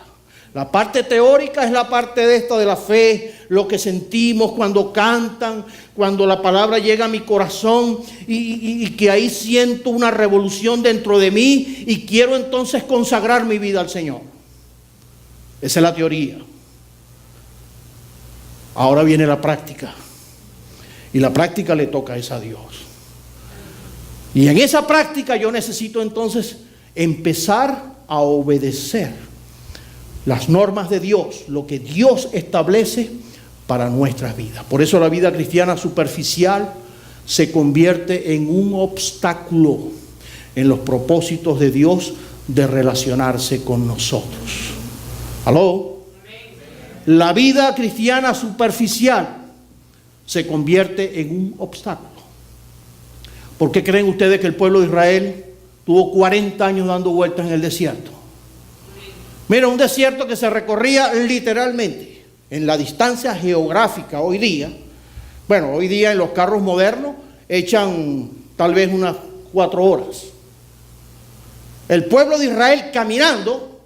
La parte teórica es la parte de la fe, lo que sentimos cuando cantan, cuando la palabra llega a mi corazón y que ahí siento una revolución dentro de mí y quiero entonces consagrar mi vida al Señor. Esa es la teoría. Ahora viene la práctica. Y la práctica le toca a Dios. Y en esa práctica yo necesito entonces empezar a obedecer las normas de Dios, lo que Dios establece para nuestras vidas. Por eso la vida cristiana superficial se convierte en un obstáculo en los propósitos de Dios de relacionarse con nosotros. ¿Aló? La vida cristiana superficial se convierte en un obstáculo. ¿Por qué creen ustedes que el pueblo de Israel tuvo 40 años dando vueltas en el desierto? Mira, un desierto que se recorría literalmente en la distancia geográfica hoy día. Bueno, hoy día en los carros modernos echan tal vez unas 4 horas. El pueblo de Israel caminando,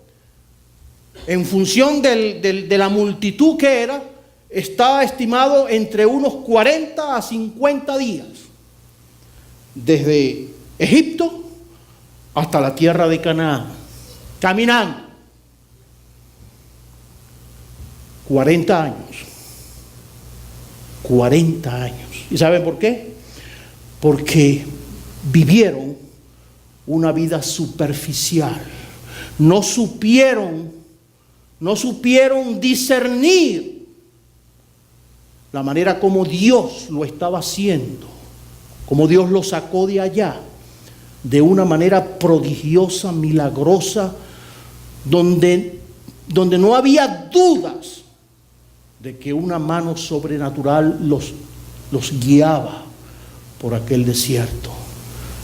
en función de la multitud que era, estaba estimado entre unos 40 a 50 días. Desde Egipto hasta la tierra de Canaán. Caminando. 40 años. 40 años. ¿Y saben por qué? Porque vivieron una vida superficial. No supieron discernir la manera como Dios lo estaba haciendo, como Dios lo sacó de allá, de una manera prodigiosa, milagrosa, donde no había dudas de que una mano sobrenatural los guiaba por aquel desierto.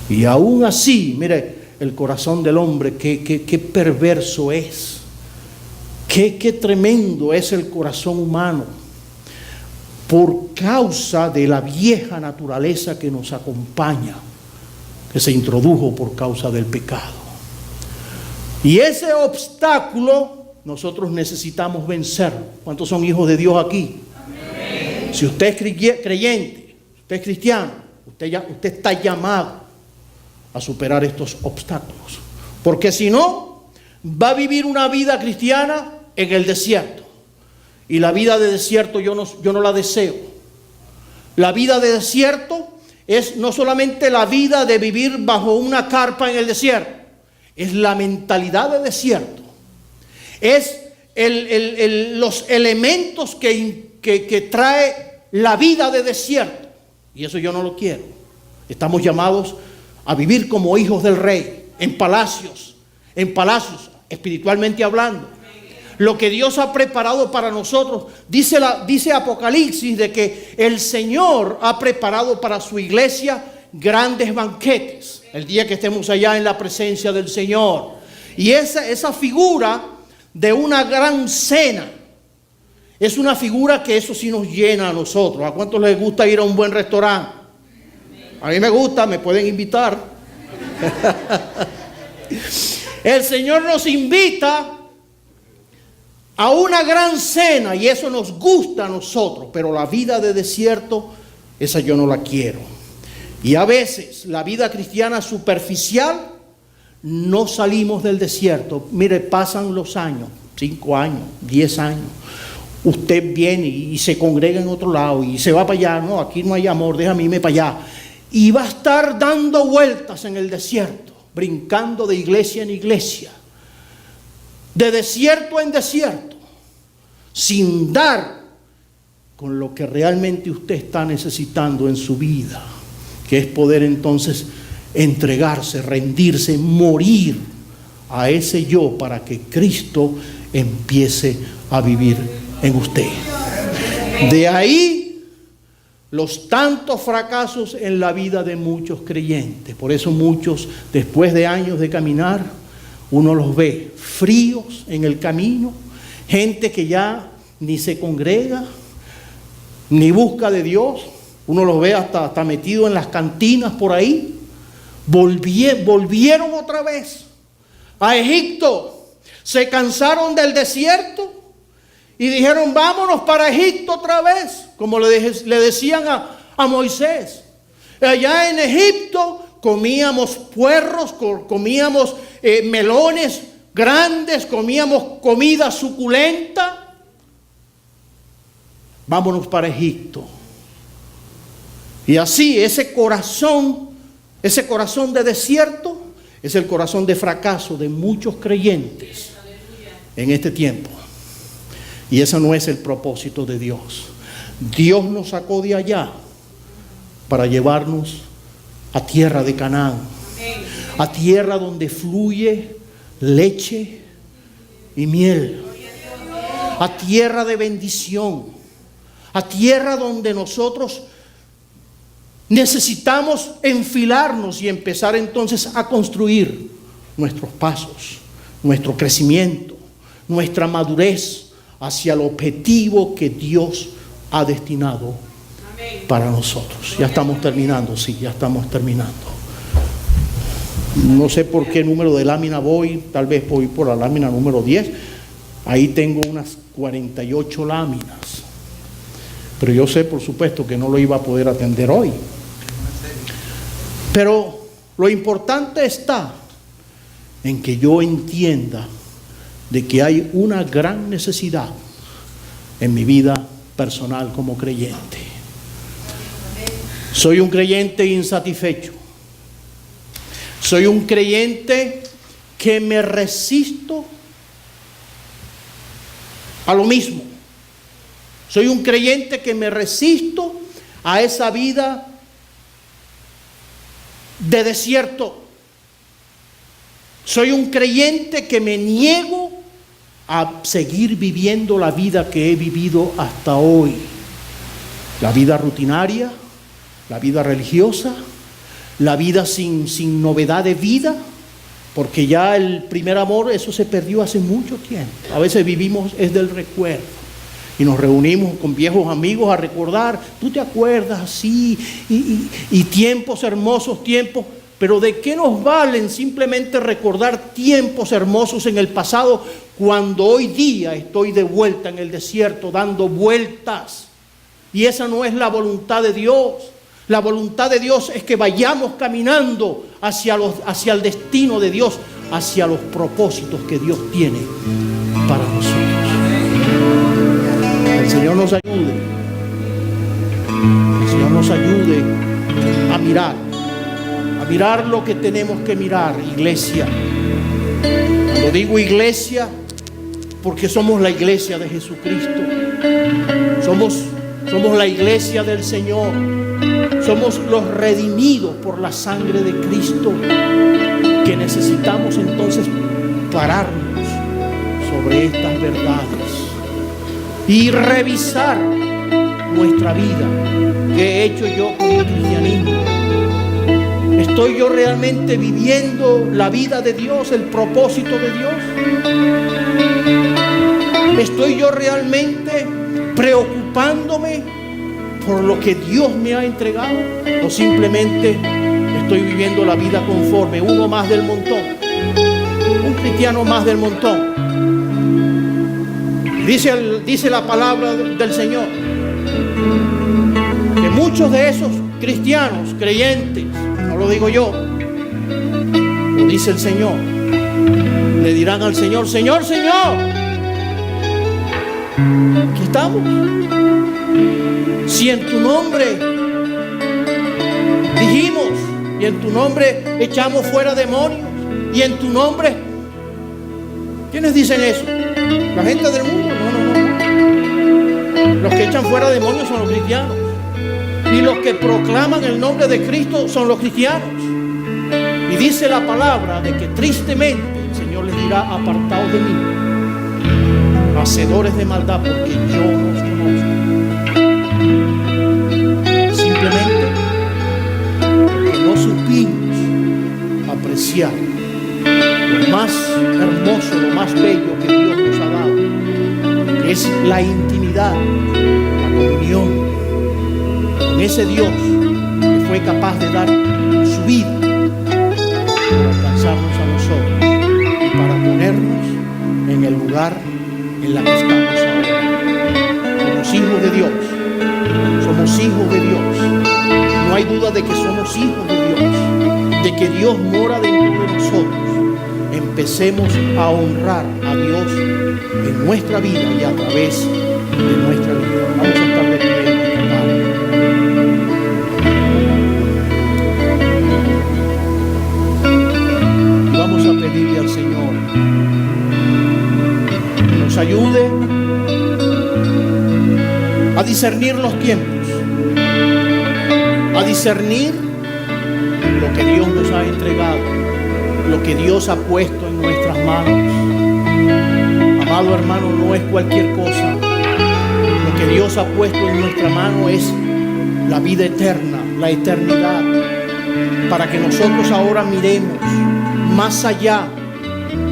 Y aún así, mire, el corazón del hombre, qué perverso es, qué tremendo es el corazón humano, por causa de la vieja naturaleza que nos acompaña, que se introdujo por causa del pecado. Y ese obstáculo nosotros necesitamos vencerlo. ¿Cuántos son hijos de Dios aquí? Amén. Si usted es creyente, usted es cristiano, usted está llamado a superar estos obstáculos. Porque si no, va a vivir una vida cristiana en el desierto. Y la vida de desierto yo no la deseo. La vida de desierto es no solamente la vida de vivir bajo una carpa en el desierto, es la mentalidad de desierto. Es los elementos que trae la vida de desierto. Y eso yo no lo quiero. Estamos llamados a vivir como hijos del rey, en palacios, espiritualmente hablando. Lo que Dios ha preparado para nosotros, dice Apocalipsis, de que el Señor ha preparado para su iglesia grandes banquetes, el día que estemos allá en la presencia del Señor. Y esa figura de una gran cena es una figura que eso sí nos llena a nosotros. ¿A cuántos les gusta ir a un buen restaurante? A mí me gusta, me pueden invitar. El Señor nos invita a una gran cena y eso nos gusta a nosotros, pero la vida de desierto, esa yo no la quiero. Y a veces la vida cristiana superficial, no salimos del desierto. Mire, pasan los años, 5 años, 10 años. Usted viene y se congrega en otro lado y se va para allá. No, aquí no hay amor, déjame irme para allá. Y va a estar dando vueltas en el desierto, brincando de iglesia en iglesia, de desierto en desierto, sin dar con lo que realmente usted está necesitando en su vida, que es poder entonces entregarse, rendirse, morir a ese yo para que Cristo empiece a vivir en usted. De ahí los tantos fracasos en la vida de muchos creyentes. Por eso muchos, después de años de caminar, uno los ve fríos en el camino, gente que ya ni se congrega, ni busca de Dios. Uno los ve hasta metido en las cantinas por ahí. Volvieron otra vez a Egipto. Se cansaron del desierto y dijeron, vámonos para Egipto otra vez, como le decían a Moisés. Allá en Egipto comíamos puerros, comíamos melones grandes, comíamos comida suculenta. Vámonos para Egipto. Y así ese corazón de desierto es el corazón de fracaso de muchos creyentes en este tiempo. Y ese no es el propósito de Dios. Dios nos sacó de allá para llevarnos a tierra de Canaán, a tierra donde fluye leche y miel, a tierra de bendición, a tierra donde nosotros necesitamos enfilarnos y empezar entonces a construir nuestros pasos, nuestro crecimiento, nuestra madurez hacia el objetivo que Dios ha destinado para nosotros. Ya estamos terminando, sí, ya estamos terminando. No sé por qué número de lámina voy, tal vez voy por la lámina número 10. Ahí tengo unas 48 láminas. Pero yo sé, por supuesto, que no lo iba a poder atender hoy. Pero lo importante está en que yo entienda de que hay una gran necesidad en mi vida personal como creyente. Soy un creyente insatisfecho. Soy un creyente que me resisto a lo mismo. Soy un creyente que me resisto a esa vida de desierto. Soy un creyente que me niego a seguir viviendo la vida que he vivido hasta hoy. La vida rutinaria, la vida religiosa, la vida sin novedad de vida, porque ya el primer amor, eso se perdió hace mucho tiempo. A veces vivimos es del recuerdo y nos reunimos con viejos amigos a recordar, tú te acuerdas así, y tiempos hermosos, tiempos. Pero ¿de qué nos valen simplemente recordar tiempos hermosos en el pasado cuando hoy día estoy de vuelta en el desierto dando vueltas? Y esa no es la voluntad de Dios. La voluntad de Dios es que vayamos caminando hacia el destino de Dios, hacia los propósitos que Dios tiene para nosotros. El Señor nos ayude. El Señor nos ayude a mirar lo que tenemos que mirar, iglesia. Cuando digo iglesia, porque somos la iglesia de Jesucristo. Somos la iglesia del Señor. Somos los redimidos por la sangre de Cristo, que necesitamos entonces pararnos sobre estas verdades y revisar nuestra vida. ¿Qué he hecho yo con el cristianismo? ¿Estoy yo realmente viviendo la vida de Dios, el propósito de Dios? ¿Estoy yo realmente preocupándome por lo que Dios me ha entregado? ¿O simplemente estoy viviendo la vida conforme uno más del montón? Un cristiano más del montón. Dice la palabra del Señor que muchos de esos cristianos creyentes, no lo digo yo, lo dice el Señor, le dirán al Señor: Señor, Señor, aquí estamos. Si en tu nombre dijimos, y en tu nombre echamos fuera demonios, y en tu nombre... ¿Quiénes dicen eso? ¿La gente del mundo? No. Los que echan fuera demonios son los cristianos. Y los que proclaman el nombre de Cristo son los cristianos. Y dice la palabra de que tristemente el Señor les dirá: apartaos de mí, hacedores de maldad, porque yo no os conozco. Simplemente que no supimos apreciar lo más hermoso, lo más bello que Dios nos ha dado, que es la intimidad, la comunión con ese Dios que fue capaz de dar su vida para alcanzarnos a nosotros y para ponernos en el lugar en la que estamos ahora. Somos hijos de Dios. Somos hijos de Dios. No hay duda de que somos hijos de Dios, de que Dios mora dentro de nosotros. Empecemos a honrar a Dios en nuestra vida y a través de nuestra vida. Vamos a estar de pie en esta tarde. Y vamos a pedirle al Señor que nos ayude a discernir los tiempos, a discernir lo que Dios nos ha entregado, lo que Dios ha puesto en nuestras manos. Amado hermano, no es cualquier cosa. Lo que Dios ha puesto en nuestra mano es la vida eterna, la eternidad, para que nosotros ahora miremos más allá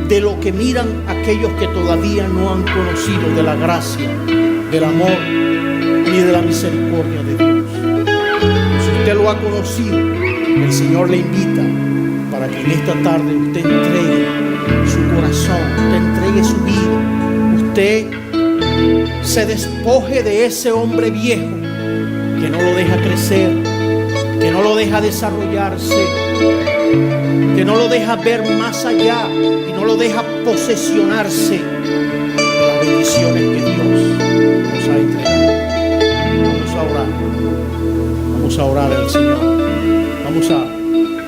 de lo que miran aquellos que todavía no han conocido de la gracia, del amor ni de la misericordia de Dios. Si usted lo ha conocido, el Señor le invita para que en esta tarde usted entregue su corazón, usted entregue su vida, usted se despoje de ese hombre viejo que no lo deja crecer, que no lo deja desarrollarse, que no lo deja ver más allá y no lo deja posesionarse de las bendiciones que Dios nos ha entregado. Vamos a orar al Señor. Vamos a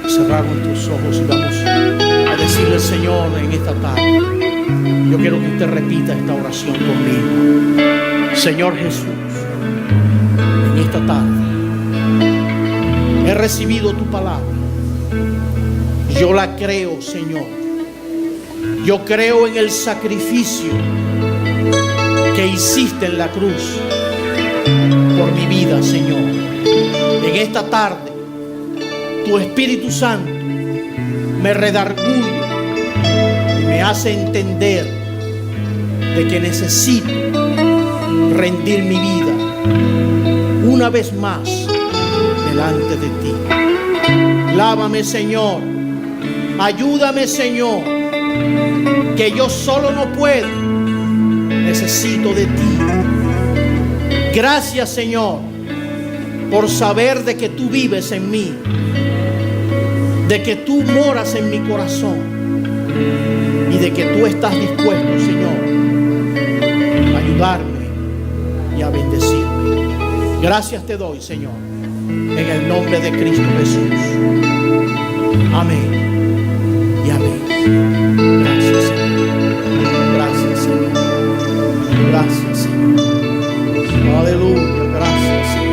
cerrar nuestros ojos y vamos a decirle al Señor en esta tarde. Yo quiero que usted repita esta oración conmigo. Señor Jesús, en esta tarde he recibido tu palabra. Yo la creo, Señor. Yo creo en el sacrificio que hiciste en la cruz por mi vida, Señor. En esta tarde, tu Espíritu Santo me redarguye y me hace entender de que necesito rendir mi vida una vez más delante de ti. Lávame, Señor. Ayúdame, Señor, que yo solo no puedo. Necesito de ti. Gracias, Señor, por saber de que tú vives en mí, de que tú moras en mi corazón y de que tú estás dispuesto, Señor, a ayudarme y a bendecirme. Gracias te doy, Señor, en el nombre de Cristo Jesús. Amén y amén. Gracias, Señor. Gracias, Señor. Gracias, Señor. Aleluya. Gracias, Señor.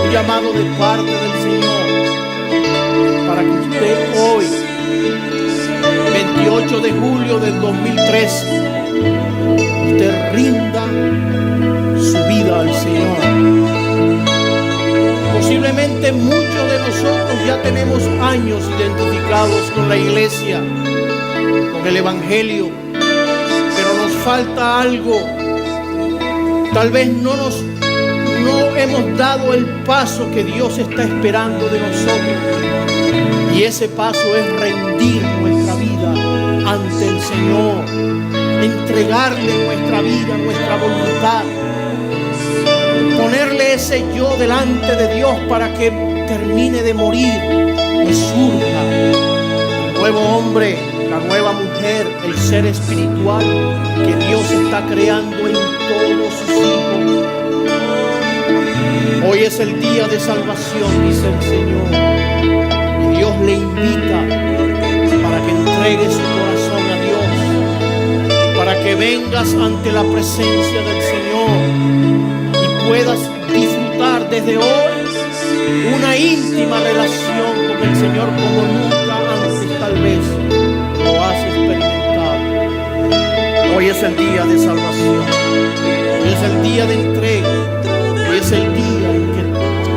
Un llamado de parte del Señor para que usted hoy, 28 de julio del 2013, usted rinda su vida al Señor. Posiblemente muchos de nosotros ya tenemos años identificados con la iglesia, con el Evangelio, pero nos falta algo. Tal vez no hemos dado el paso que Dios está esperando de nosotros. Y ese paso es rendir nuestra vida ante el Señor, entregarle nuestra vida, nuestra voluntad, ponerle ese yo delante de Dios para que termine de morir y surja el nuevo hombre, la nueva mujer, el ser espiritual que Dios está creando en todos sus hijos. Hoy es el día de salvación, dice el Señor, y Dios le invita para que entregue su corazón a Dios, para que vengas ante la presencia del Señor y puedas disfrutar desde hoy una íntima relación con el Señor como nunca antes tal vez lo has experimentado. Hoy es el día de salvación, hoy es el día de entrega, hoy es el día en que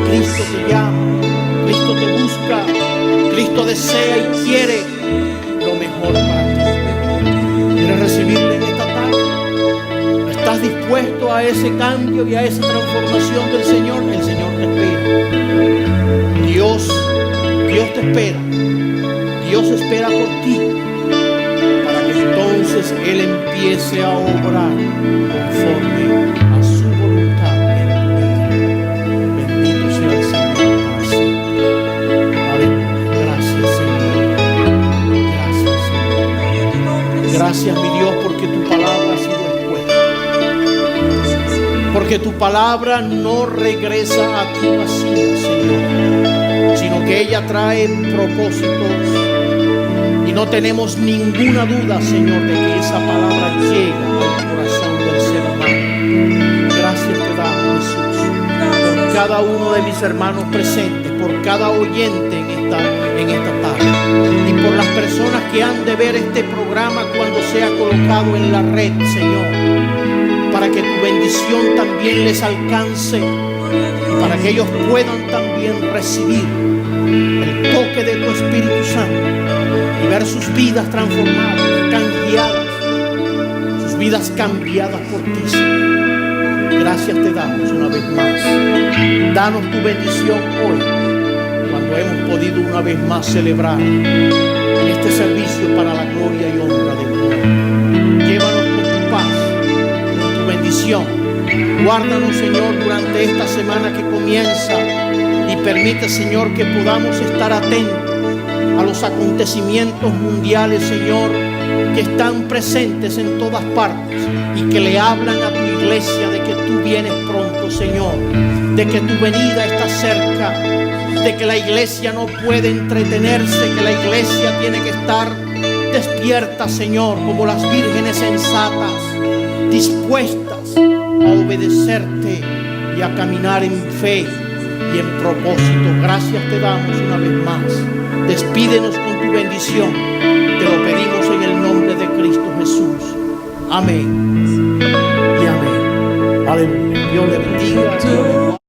Cristo te llama, Cristo te busca, Cristo desea y quiere lo mejor para ti. ¿Quieres recibirle en esta tarde? ¿Estás dispuesto a ese cambio y a esa transformación del Señor? El Señor te espera. Dios te espera. Dios espera por ti para que entonces Él empiece a obrar conforme a su voluntad en tu vida. Bendito sea el Señor para siempre. Porque tu palabra no regresa a ti vacía, Señor, sino que ella trae propósitos. Y no tenemos ninguna duda, Señor, de que esa palabra llega al corazón del ser humano. Gracias te damos, Jesús, por cada uno de mis hermanos presentes, por cada oyente en esta tarde, y por las personas que han de ver este programa cuando sea colocado en la red, Señor, para que tu bendición también les alcance y para que ellos puedan también recibir el toque de tu Espíritu Santo y ver sus vidas transformadas, canjeadas, sus vidas cambiadas por ti, Señor. Gracias te damos una vez más. Danos tu bendición hoy, cuando hemos podido una vez más celebrar en este servicio para la gloria y honra de tu nombre. Llévanos con tu paz, con tu bendición. Guárdanos, Señor, durante esta semana que comienza, y permite, Señor, que podamos estar atentos a los acontecimientos mundiales, Señor, que están presentes en todas partes y que le hablan a tu iglesia de que tú vienes pronto, Señor, de que tu venida está cerca, de que la iglesia no puede entretenerse, que la iglesia tiene que estar despierta, Señor, como las vírgenes sensatas, dispuestas a obedecerte y a caminar en fe y en propósito. Gracias te damos una vez más. Despídenos con tu bendición. Te lo pedimos en el nombre de Cristo Jesús. Amén y amén. Aleluya. Dios le bendiga.